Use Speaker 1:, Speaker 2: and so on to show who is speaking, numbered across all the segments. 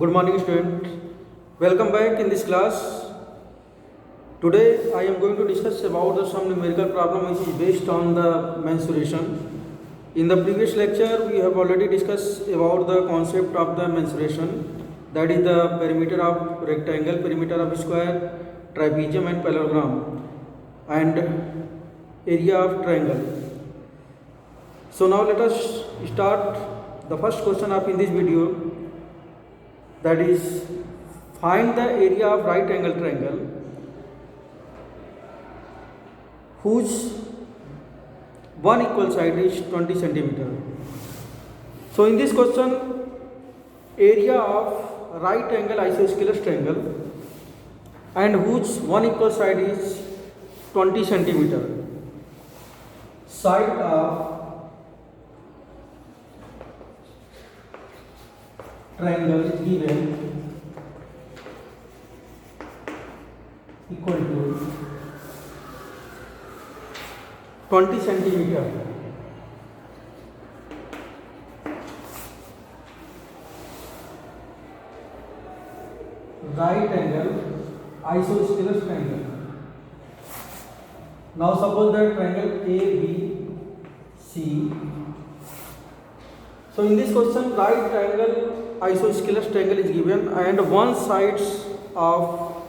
Speaker 1: Good morning, student. Welcome back in this class. Today I am going to discuss about some numerical problem which is based on the mensuration. In the previous lecture, we have already discussed about the concept of the mensuration, that is the perimeter of rectangle, perimeter of square, trapezium and parallelogram, and area of triangle. So now let us start the first question of in this video, that is find the area of right angle triangle whose one equal side is 20 centimeter. So in this question, area of right angle isosceles triangle and whose one equal side is 20 centimeter. Side of triangle is given equal to 20 centimeter. Right angle isosceles triangle. Now suppose that triangle ABC. So in this question, right triangle isosceles triangle is given and one side of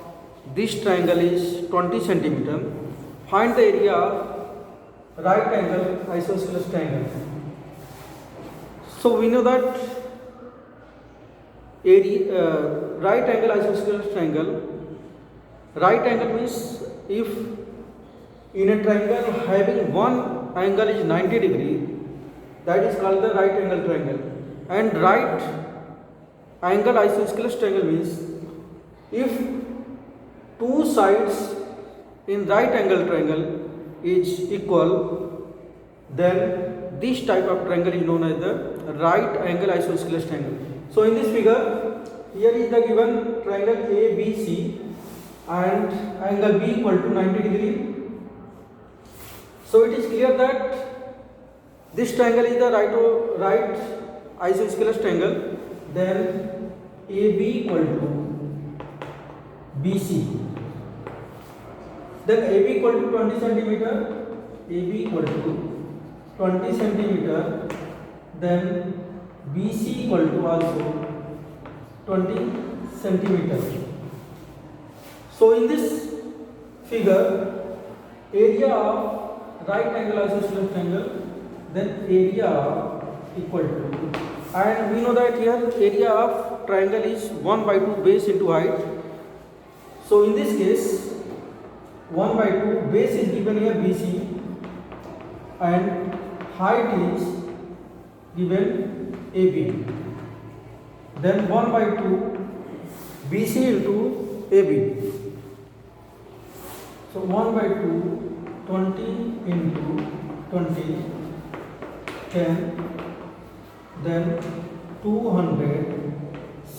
Speaker 1: this triangle is 20 centimeter. Find the area of right angle isosceles triangle. So we know that area right angle isosceles triangle, right angle means if in a triangle having one angle is 90 degree, that is called the right angle triangle. And right angle isosceles triangle means if two sides in right angle triangle is equal, then this type of triangle is known as the right angle isosceles triangle. So in this figure, here is the given triangle ABC and angle B equal to 90 degree. So it is clear that this triangle is the right isosceles triangle. Then AB equal to BC. Then AB equal to 20 centimeter. AB equal to 20 centimeter. Then BC equal to also 20 centimeter. So in this figure, area of right angle isosceles triangle, then area equal to, and we know that here area of triangle is 1/2 base into height. So in this case 1/2 base is given here BC and height is given AB. Then 1/2 BC into AB. So 1/2 20 into 20 10, then 200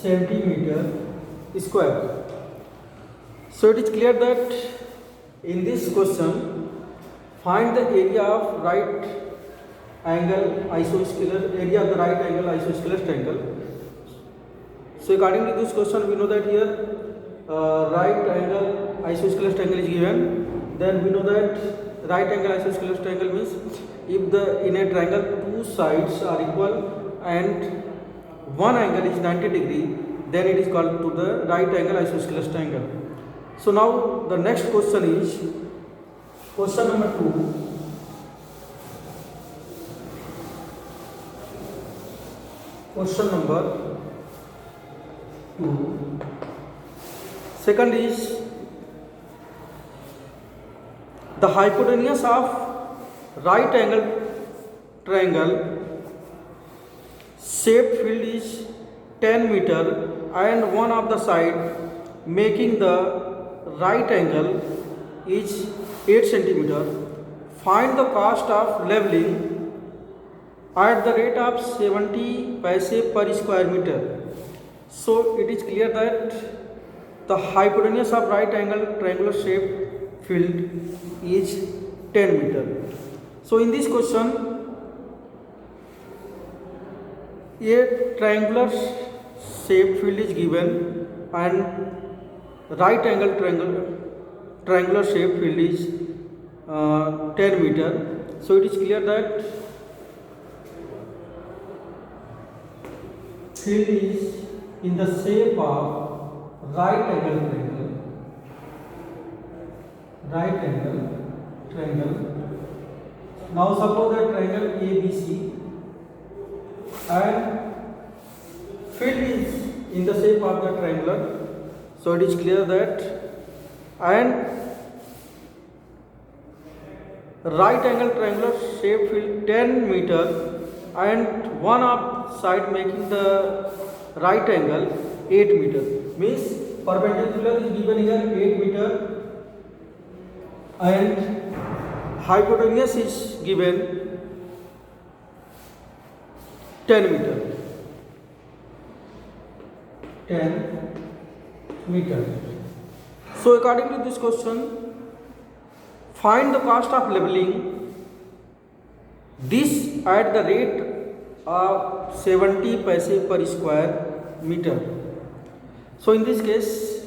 Speaker 1: centimeter square. So it is clear that in this question, find the area of right angle isosceles, area of the right angle isosceles triangle. So according to this question, we know that here right angle isosceles triangle is given. Then we know that right angle isosceles triangle means if in a triangle two sides are equal and one angle is 90 degree, then it is called to the right angle isosceles triangle. So now the next question is question number 2. Question number 2. Second is the hypotenuse of right angle triangle shaped field is 10 meter and one of the side making the right angle is 8 centimeter. Find the cost of leveling at the rate of 70 paise per square meter. So it is clear that the hypotenuse of right angle triangular shaped field is 10 meter. So in this question, a triangular shaped field is given and right angle triangular shaped field is 10 meter. So it is clear that field is in the shape of right angle triangle. Now suppose that triangle ABC and field is in the shape of the triangular. So it is clear that and right angle triangular shape field 10 meter and one of side making the right angle 8 meter, means perpendicular is given here 8 meter and hypotenuse is given 10 meter. 10 meter. So according to this question, find the cost of leveling this at the rate of 70 paise per square meter. So in this case,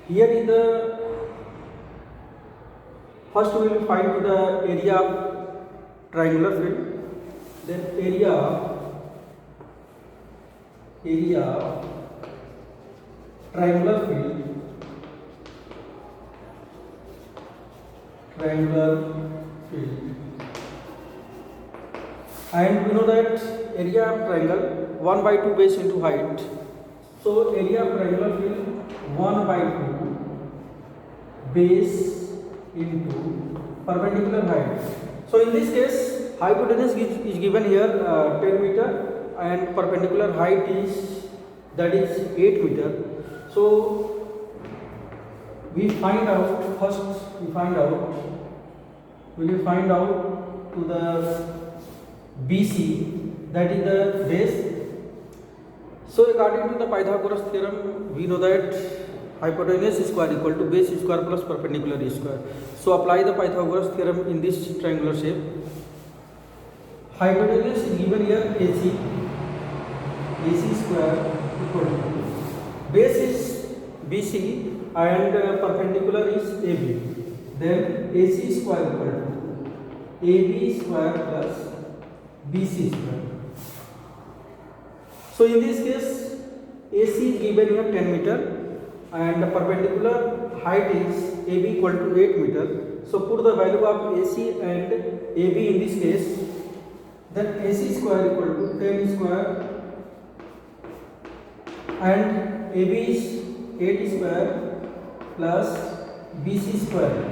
Speaker 1: here is the first we will find the area of triangular field, then area triangular field, and we know that area of triangle 1 by 2 base into height. So area of triangular field 1 by 2 base into perpendicular height. So in this case, hypotenuse is given here 10 meter and perpendicular height is 8 meter. So we will find out to the BC, that is the base. So according to the Pythagoras theorem, we know that hypotenuse square equal to base square plus perpendicular square. So apply the Pythagoras theorem in this triangular shape. Hypotenuse is given here AC square equal to base is BC and perpendicular is AB. Then AC square equal to AB square plus BC square. So in this case, AC is given here 10 meter and the perpendicular height is AB equal to 8 meter. So put the value of AC and AB in this case. Then AC square equal to 10 square and AB is 8 square plus BC square.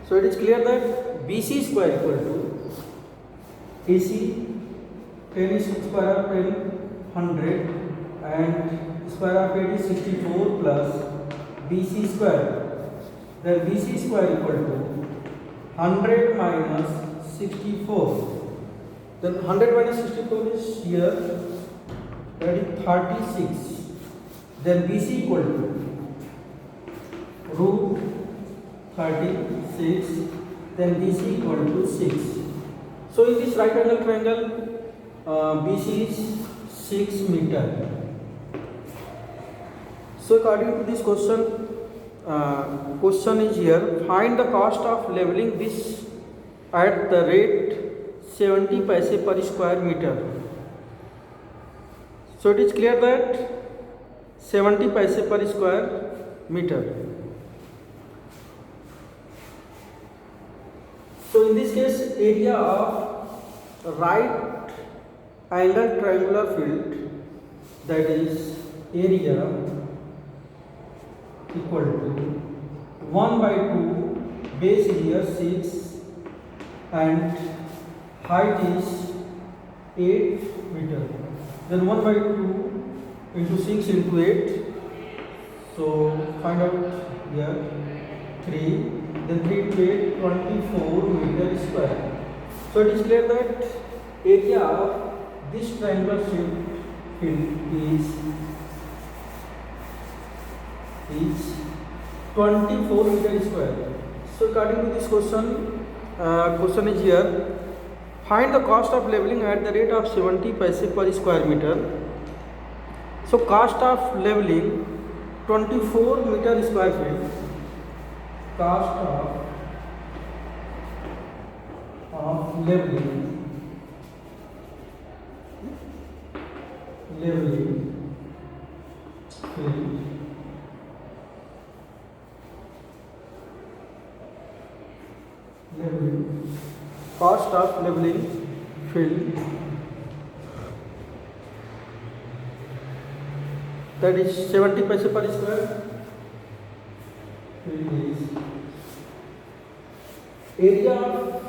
Speaker 1: So it is clear that BC square equal to AC 10 square of 10 100 and square of 8 is 64 plus BC square. Then BC square equal to 100 minus 64. Then 100 minus 64 is here, that is 36. Then BC equal to root 36. Then BC equal to 6. So in this right angle triangle, BC is 6 meter. So according to this question, question is here, find the cost of leveling this at the rate 70 paise per square meter. So it is clear that 70 paise per square meter. So in this case, area of right angle triangular field, that is area equal to 1 by 2 base is here 6 and height is 8 meter. Then 1 by 2 into 6 into 8. So find out here 3. Then 3 into 8, 24 meter square. So it is clear that area of this triangular shaped field is 24 meter square. So according to this question, question is here, find the cost of leveling at the rate of 70 paise per square meter. So cost of leveling 24 meter square feet. Cost of leveling field cost of leveling field, that is 70 paise per square. Field is area of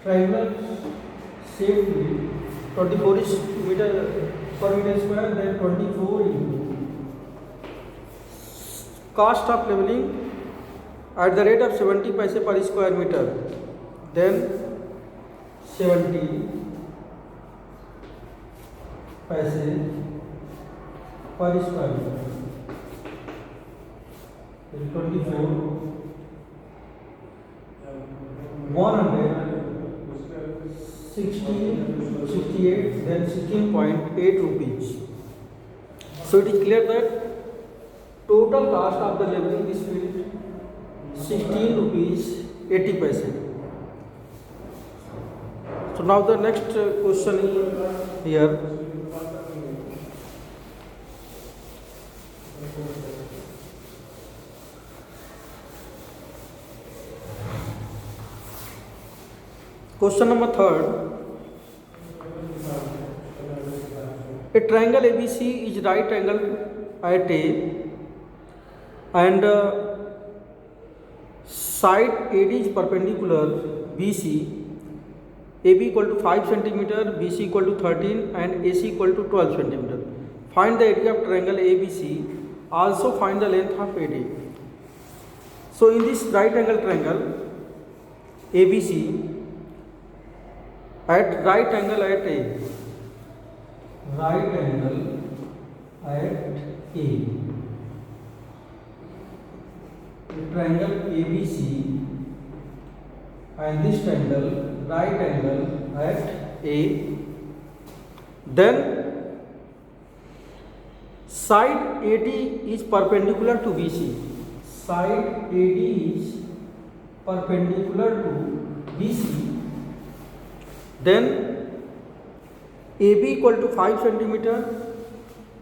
Speaker 1: triangular shaped field 24 is meter per meter square, then 24 into cost of leveling at the rate of 70 paise per square meter, then 70 paise per square meter, then 24 168, then 16.8 rupees. So it is clear that total cost of the leveling this field 16 rupees 80 paise. So now the next question is here. Question number 3. A triangle ABC is right angle at A and side AD is perpendicular BC. AB equal to 5 cm, BC equal to 13 and AC equal to 12 cm. Find the area of triangle ABC. Also find the length of AD. So in this right angle triangle ABC, at right angle at A, right angle at A, triangle ABC and this triangle right angle at A, then side AD is perpendicular to BC. Side AD is perpendicular to BC. Then AB equal to 5 cm,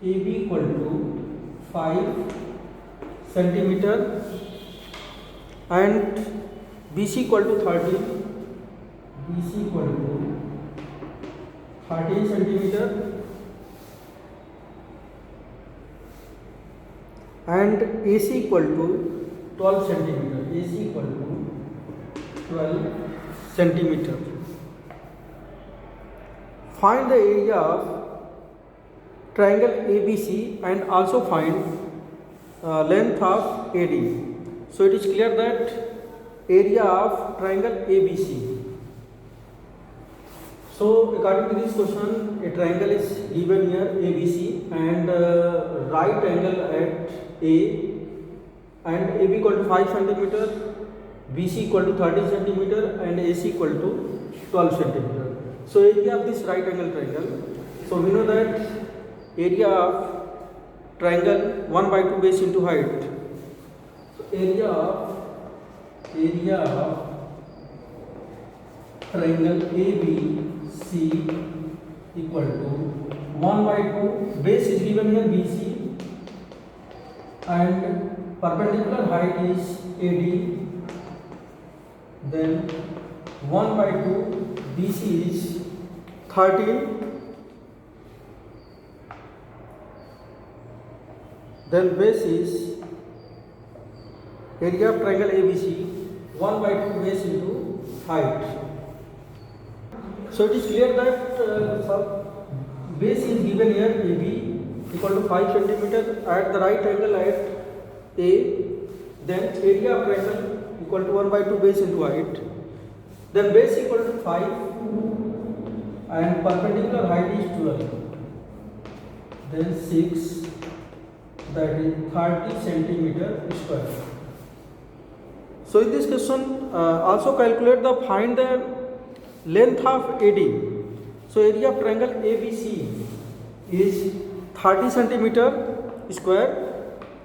Speaker 1: AB equal to 5 cm and BC equal to 13, BC equal to 13 cm and AC equal to 12 cm, AC equal to 12 cm. Find the area of triangle ABC and also find length of AD. So it is clear that area of triangle ABC. So according to this question, a triangle is given here ABC and right angle at A and AB equal to 5 cm, BC equal to 13 cm and AC equal to 12 cm. So area of this right angle triangle, so we know that area of triangle 1/2 base into height. So area of triangle ABC equal to 1/2, base is given here BC and perpendicular height is AD, then 1/2 BC is 13, then base is area of triangle ABC 1/2 base into height. So it is clear that base is given here AB equal to 5 cm at the right angle at A, then area of triangle equal to 1/2 base into height, then base equal to 5 and perpendicular height is 12, then 6, that is 30 cm square. So in this question also calculate the find the length of AD. So area of triangle ABC is 30 centimeter square.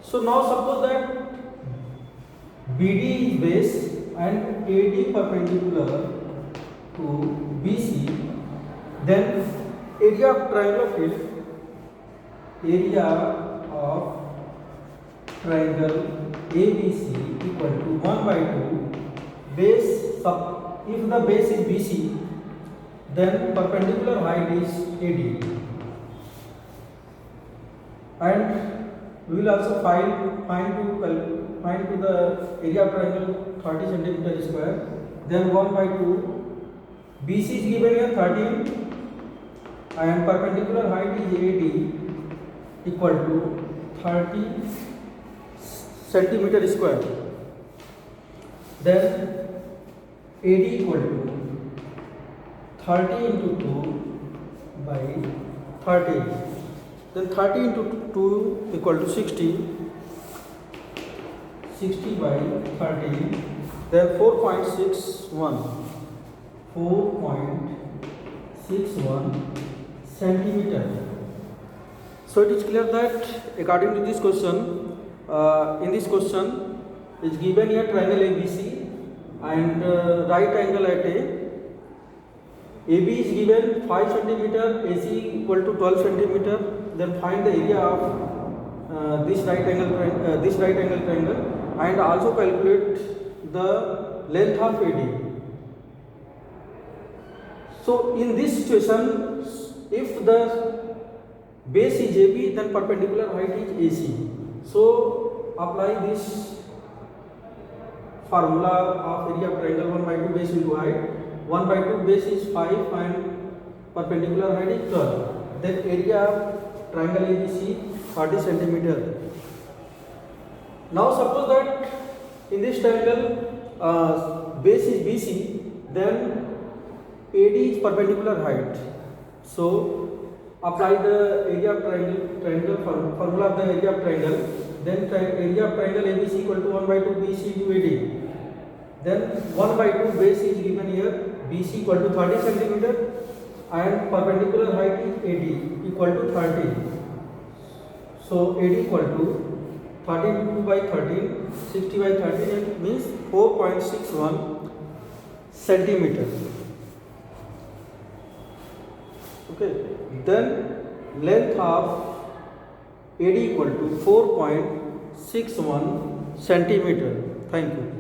Speaker 1: So now suppose that BD is base and AD perpendicular to BC, then area of triangular field, area of triangle ABC equal to 1 by 2 base. If the base is BC, then perpendicular height is AD, and we will also find the area of triangle 30 centimeter square. Then 1 by 2 BC is given here 13 and perpendicular height is AD equal to 30 centimeter square. Then AD equal to 30 into 2 by 30. Then 30 into 2 equal to 60. 60 by 30. Then 4.61 centimeter. So it is clear that according to this question, in this question is given here triangle ABC and right angle at A. AB is given 5 centimeter, AC equal to 12 centimeter. Then find the area of this right angle triangle and also calculate the length of AD. So in this situation, if the base is AB, then perpendicular height is AC. So apply this formula of area of triangle 1 by 2 base into height. 1 by 2 base is 5 and perpendicular height is 12. Then area of triangle ABC 30 centimeter. Now suppose that in this triangle base is BC, then AD is perpendicular height. So apply the area of triangle formula of the area of triangle. Then area of triangle ABC equal to 1 by 2 BC into AD. Then 1 by 2 base is given here, BC equal to 30 centimeter and perpendicular height is AD equal to 30. So AD equal to 32 by 13, 60 by 13 means 4.61 centimeter. Okay. Then length of AD equal to 4.61 centimeter. Thank you.